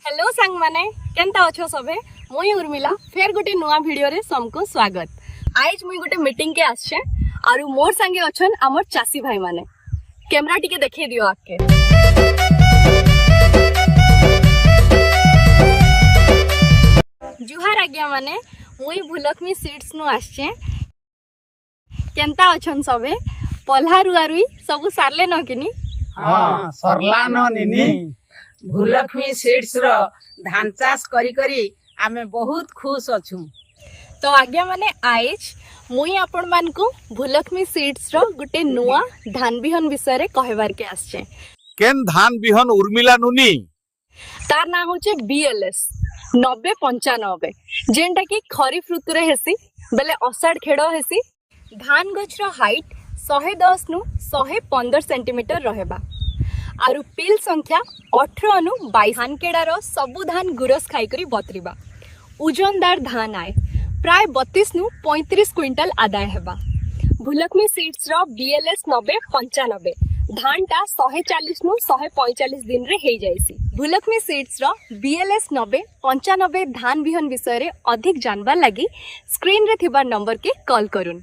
Hello सांग माने केनता अछो सबे मुई उर्मिला फेर गोटे नुआ वीडियो रे सबको स्वागत। आज मुई गोटे मीटिंग के आछे आरु मोर संगे अछन हमर चासी भाई माने। कैमरा टिके देखे दियो आके। जुहार आज्ञा माने मुई भूलक्ष्मी सीड्स नु आछे। केनता अछन सबे पल्हा रुआरुई सब सारले न किनी? हाँ सरला न निनी भूलक्ष्मी सीड्स रो धान चाष करी करी आमे बहुत खुश अछु। तो आज्ञा माने आज मुई आपण मान को भूलक्ष्मी सीड्स रो गुटे नुआ धान बिहन विषय रे कहबार के आछे। केन धान बिहन उर्मिला नुनी तार ना होचे BLS 9095 जेंटा की खरीफ ऋतु रे हेसी बेले अषाढ़ खेड़ो हेसी। धान गछ रो हाइट 110 नु 115 सेंटीमीटर रहेबा आरु पिल संख्या 18 नु 22। धान केडार सबु धान गुरस खाई करी बतरीबा। ओजनदार धान आए प्राय 32 नु 35 क्विंटल आदाय हेबा। भूलक्ष्मी सीड्स रो BLS 9095 धान टा 140 नु 145 दिन रे हे जायसी। भूलक्ष्मी सीड्स रो BLS 9095 धान बिहन विषय रे अधिक जानबा लागि स्क्रीन रे थिबा नंबर के कॉल करून्।